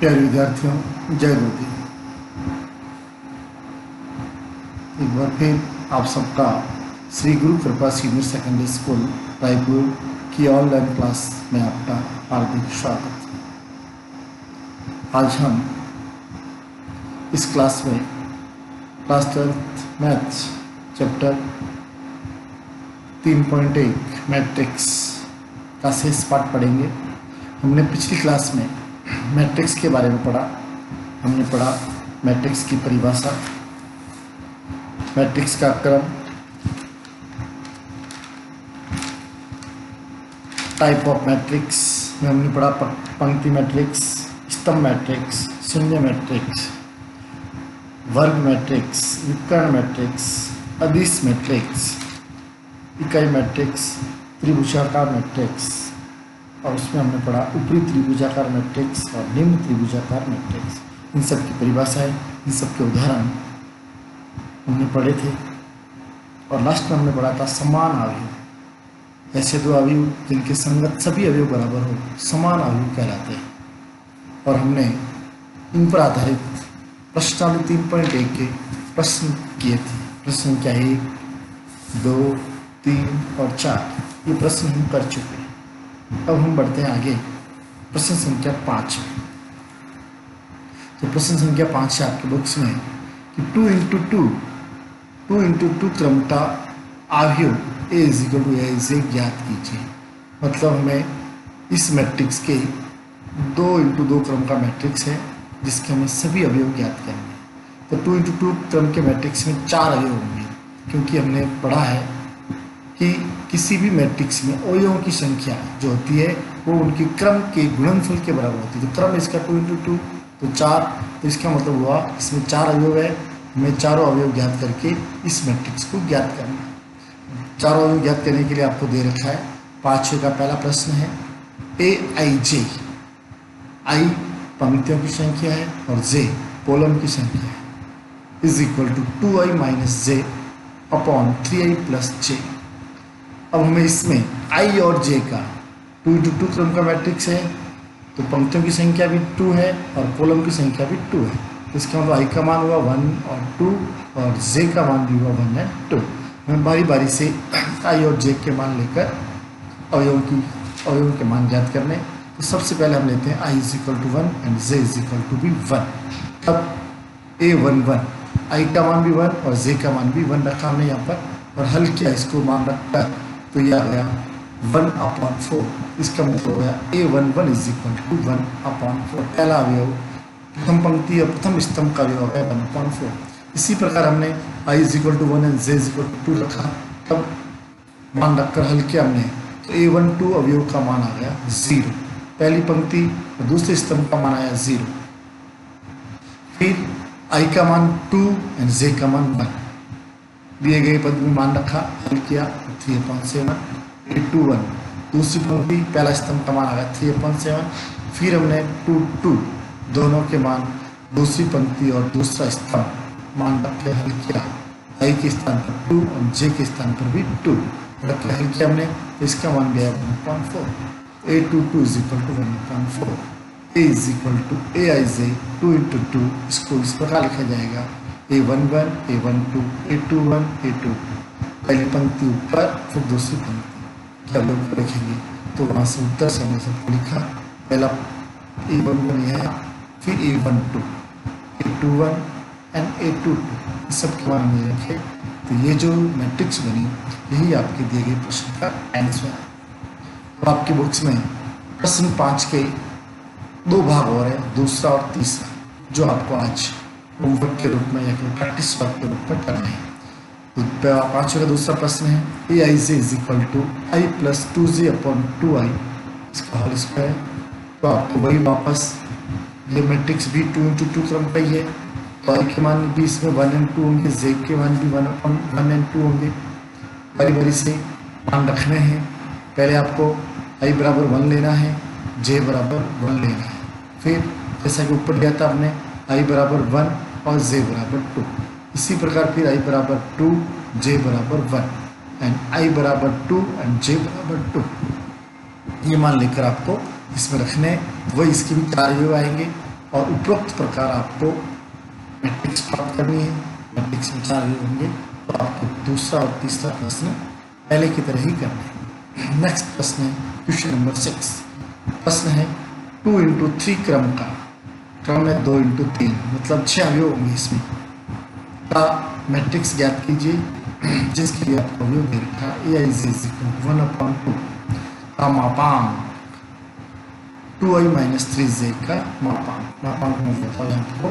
प्यारे विद्यार्थियों, जय गुरुदेव। एक बार फिर आप सबका श्री गुरु कृपा सीनियर सेकेंडरी स्कूल रायपुर की ऑनलाइन क्लास में आपका हार्दिक स्वागत। आज हम इस क्लास में क्लास 12 मैथ्स चैप्टर 3.1 मैट्रिक्स का शेष पाठ पढ़ेंगे। हमने पिछली क्लास में मैट्रिक्स के बारे में पढ़ा। हमने पढ़ा मैट्रिक्स की परिभाषा, मैट्रिक्स का क्रम, टाइप ऑफ मैट्रिक्स में हमने पढ़ा पंक्ति मैट्रिक्स, स्तंभ मैट्रिक्स, शून्य मैट्रिक्स, वर्ग मैट्रिक्स, विकर्ण मैट्रिक्स, अदिश मैट्रिक्स, इकाई मैट्रिक्स, त्रिभुजाकार मैट्रिक्स, और उसमें हमने पढ़ा ऊपरी त्रिभुजाकार मैट्रिक्स और निम्न त्रिभुजाकार मैट्रिक्स। इन सब की परिभाषाएं, इन सब के उदाहरण हमने पढ़े थे। और लास्ट में हमने पढ़ा था समान अवयव। ऐसे दो अवयव जिनके संगत सभी अवयव बराबर हो समान अवयव कहलाते हैं। और हमने इन पर आधारित प्रश्नावली 3.1 के प्रश्न किए थे। प्रश्न संख्या 1, 2, 3 और 4 ये प्रश्न हम कर चुके हैं। अब हम बढ़ते हैं आगे प्रश्न संख्या 5 में। तो प्रश्न संख्या 5 है आपके बुक्स में कि 2 इंटू टू क्रम का अवयव a = ज्ञात कीजिए। मतलब हमें इस मैट्रिक्स के 2 क्रम का मैट्रिक्स है जिसके हमें सभी अवयव ज्ञात करने हैं। तो 2 इंटू 2 क्रम के मैट्रिक्स में 4 अवयव होंगे, क्योंकि हमने पढ़ा है कि किसी भी मैट्रिक्स में अवयवों की संख्या जो होती है वो उनके क्रम के गुणनफल के बराबर होती है। तो क्रम इसका 2 इंटू 2 तो 4, तो इसका मतलब हुआ इसमें 4 अवयव है। हमें चारों अवयव ज्ञात करके इस मैट्रिक्स को ज्ञात करना है। चारों अवयव ज्ञात करने के लिए आपको दे रखा है 5वें का पहला प्रश्न है aij। i पंक्तियों की संख्या है और j कॉलम की संख्या है, is equal to 2i minus j upon 3i plus j। अब हमें इसमें i और j का 2 इंटू 2 क्रम का मैट्रिक्स है, तो पंक्तियों की संख्या भी 2 है और कॉलम की संख्या भी 2 है। इसका मतलब i का मान हुआ 1 और 2 और j का मान भी हुआ 1 और 2। हमें बारी बारी से i और j के मान लेकर अवयवों के मान ज्ञात करने। तो सबसे पहले हम लेते हैं i = 1 एंड j = 1। अब a11 i का मान भी 1 और j का मान भी 1 रखा हमने यहाँ पर और हल किया, इसको मान रखा, तो यह आ गया 1/4। इसका मतलब हो गया a11 = 1/4। पहला अवयव प्रथम पंक्ति और प्रथम स्तंभ का अवयव है 1/4। इसी प्रकार हमने i = 1 एंड j = 2 रखा, तब मान रखकर हल किया हमने, तो a12 अवयव का मान आ गया 0। पहली पंक्ति और दूसरे स्तंभ का मान आया 0। फिर i का मान 2 एंड j का मान 1 दिए गए पद में मान रखा, हल किया 3/7। a21 दूसरी पंक्ति पहला स्तंभ का मान आ गया 3/7। फिर हमने 2 दोनों के मान दूसरी पंक्ति और दूसरा स्तंभ मान रख के हल किया, i के स्थान पर 2 और j के स्थान पर भी 2 रख के हल किया हमने, तो इसका मान गया 1/4। a22 = 1/4। a = aij 2 इंटू 2, इसको इस प्रकार लिखा जाएगा a11 a12 a21 a22। पहली पंक्ति ऊपर फिर दूसरी पंक्ति क्या लोग लिखेंगे, तो वहाँ से उत्तर से हमने सबको लिखा। पहला a11 है, फिर a12 a21 एंड a22 सब के मान हमने रखे। तो ये जो मैट्रिक्स बनी यही आपके दिए गए प्रश्न का आंसर है। अब आपकी बुक्स में प्रश्न 5 के 2 भाग हो रहे हैं, दूसरा और तीसरा, जो आपको आज होमवर्क के रूप में या फिर प्रैक्टिस वर्क के रूप में करना है। तो 5वें का दूसरा प्रश्न है aij = i + 2j upon 2i, इसका हल इसका है। तो आपको वही वापस ये मैट्रिक्स भी 2 इंटू 2 क्रम का ही है, तो i के मान भी इसमें 1 और 2 होंगे, j के मान भी 1 और 2 होंगे। बारी बारी से मान रखने हैं। पहले आपको i = 1 लेना है, j = 1 लेना है। फिर जैसा कि ऊपर दिया था हमने i = 1 और j = 2। इसी प्रकार फिर i = 2 j = 1 and i = 2 and j = 2। ये मान लेकर आपको इसमें रखने, वही इसके भी 4 अवयव आएंगे। और उपरोक्त प्रकार आपको मैट्रिक्स प्राप्त करनी है। मैट्रिक्स में 4 अवयव होंगे, तो आपको दूसरा और तीसरा प्रश्न पहले की तरह ही करना है। नेक्स्ट प्रश्न है क्वेश्चन नंबर 6। प्रश्न है 2 इंटू 3 क्रम का, क्रम है 2 इंटू 3, मतलब 6 अवयव होंगे इसमें, का मैट्रिक्स ज्ञात कीजिए जिसके लिए आपको अवयव दे रखा है ए इज इक्वल टू 1/2 का मापांक 2i माइनस 3j का मापांक मतलब आपको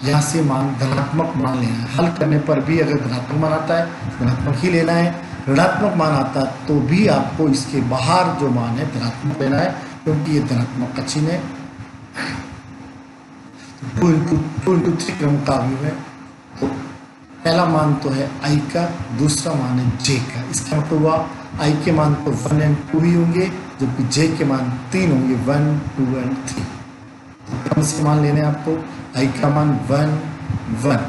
यहाँ से मान धनात्मक मान लेना है। हल करने पर भी अगर धनात्मक मान आता है धनात्मक ही लेना है, ऋणात्मक मान आता है तो भी आपको इसके बाहर जो मान है धनात्मक लेना है, क्योंकि ये धनात्मक का चिन्ह है। 2 इंटू 3 क्रम का अवयव है, तो पहला मान तो है i का, दूसरा मान है j का। इसका मतलब हुआ i के मान तो 1 और 2 ही होंगे, जबकि j के मान 3 होंगे, 1, 2 और 3। तो क्रम से मान लेने आपको, i का मान 1, 1,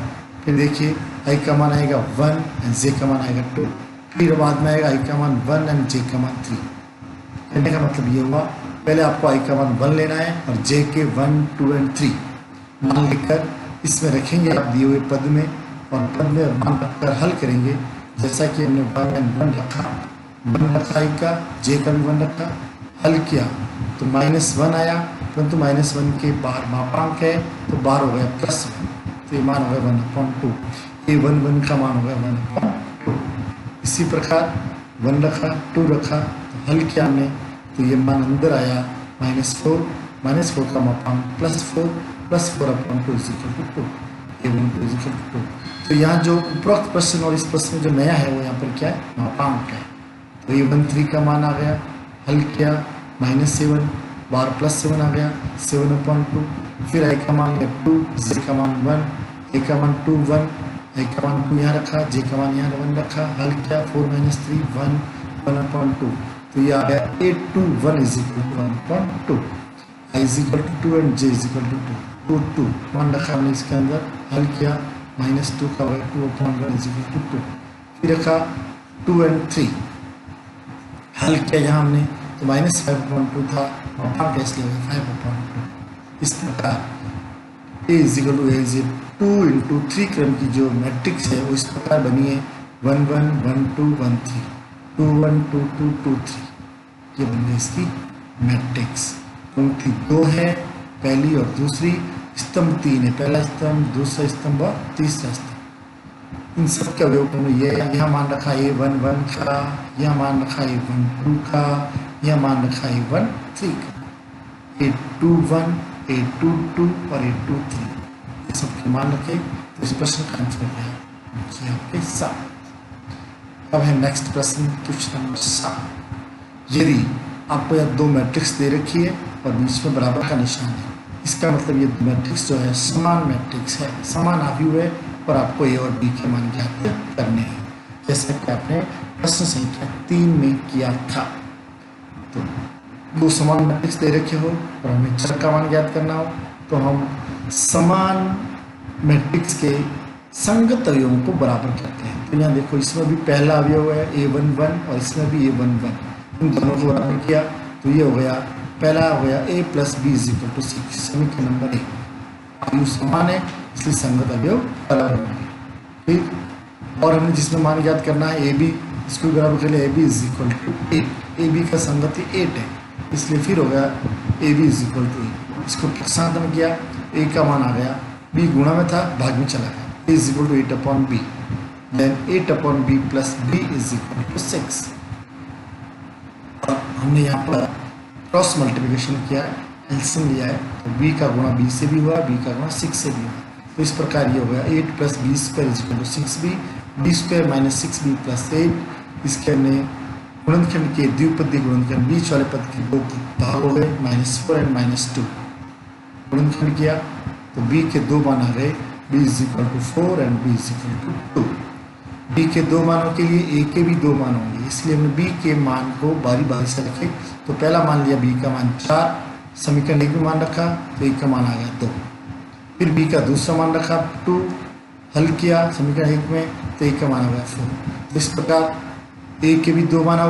फिर देखिए i का मान आएगा 1 और j का मान आएगा 2, फिर बाद में आएगा i का मान 1 और j का मान 3। कहने का मतलब ये हुआ पहले आपको i का मान 1 लेना है और j के 1, 2 और 3 मान लेकर इसमें रखेंगे आप दिए हुए पद में, और पद में मान रखकर हल करेंगे। जैसा कि हमने 1 और 1 रखा, 1 रखा i का, j का भी 1 रखा, हल किया तो -1 आया, परंतु -1 के बाहर मापांक है तो बाहर हो गया +1, तो ये मान हो गया 1/2। ये 1 का मान हो गया 1/2। इसी प्रकार 1 रखा, 2 रखा, तो हल किया हमने तो ये मान अंदर आया -4 का मापांक +4 +4/2 = 2। ये 1/2 = 2। तो यहाँ जो उपरोक्त प्रश्न और इस प्रश्न में जो नया है वो यहाँ पर क्या है, मापांक है। तो ये 1/3 का मान आ गया, हल किया -7 बार +7 आ गया 7/2, फिर i का मान 2, j का मान 1, a का मान 2, 1, i का मान 2 यहाँ रखा, j का मान यहाँ 1 रखा, हल किया 4 - 3 1, 1/2। तो ये आ गया 821 = 1/2, i = 2 and j = 2 मान रखा हमने इसके अंदर, हल किया -2 का 2/1 = 2, फिर रखा 2 और 3, हल किया यहाँ हमने तो -5/2 था, मापांक कैसे हो गया 5/2। इस प्रकार a = 2 इंटू 3 क्रम की जो मैट्रिक्स है वो इस प्रकार बनी है 1 1 1 2 1 3 2 1 2 2 2 3। ये बन गई इसकी मैट्रिक्स। पंक्ति 2 है पहली और दूसरी, स्तंभ 3 है, पहला स्तंभ, दूसरा स्तंभ और तीसरा स्तंभ। इन सब के अवयव में ये यहाँ मान रखा a1 1 का, यहाँ मान रखा a1 2 का, यह मान रखा a1 3 का, a2 1, a2 2 और a2 3, ये सब के मान रखे तो इस प्रश्न का आंसर है आपके 7। अब है नेक्स्ट प्रश्न क्वेश्चन नंबर 7। यदि आपको यह 2 मैट्रिक्स दे रखी है और बीच में बराबर का निशान है, इसका मतलब ये मैट्रिक्स जो है समान मैट्रिक्स है, समान अवयव है और आपको ए और बी के मान ज्ञात करने हैं, जैसा कि आपने प्रश्न संख्या 3 में किया था। तो 2 समान मैट्रिक्स दे रखे हो और हमें चर का मान ज्ञात करना हो, तो हम समान मैट्रिक्स के संगत अवयवों को बराबर करते हैं। तो यहाँ देखो इसमें भी पहला अवयव है a1 1 और इसमें भी a1 1, इन दोनों को बराबर किया तो ये हो गया, पहला हो गया a + b = 6, समीकरण नंबर 1। अवयव समान है इसलिए संगत अवयव बराबर होंगे। फिर और हमने जिसमें मान ज्ञात करना है ab, इसको बराबर कर लिया, ab = 8, ab का संगति 8 है इसलिए फिर हो गया ab = 8। इसको साथ में किया, a का मान आ गया, b गुणा में था भाग में चला गया, a = 8/b, then 8/b + b = 6। और हमने यहाँ पर क्रॉस मल्टीप्लिकेशन किया है, एलसीएम लिया है, तो b का गुणा b से भी हुआ, b का गुणा 6 से भी हुआ। तो इस प्रकार ये हो गया 8 + b² = 6b, b² - 6b + 8। इसके हमने गुणनखंड के द्विपदी गुणनखंड बीच वाले पद के 2 भाग हो गए, -4 और -2। गुणनखंड किया तो b के 2 मान आ गए, b = 4 और b = 2। b के 2 मानों के लिए a के भी 2 मान होंगे, इसलिए हमने b के मान को बारी बारी से रखे। तो पहला मान लिया b का मान 4, समीकरण 1 में मान रखा तो a का मान आ गया 2। फिर b का दूसरा मान रखा 2, हल किया समीकरण 1 में तो a का मान आ गया 4। तो इस प्रकार a के भी 2 मान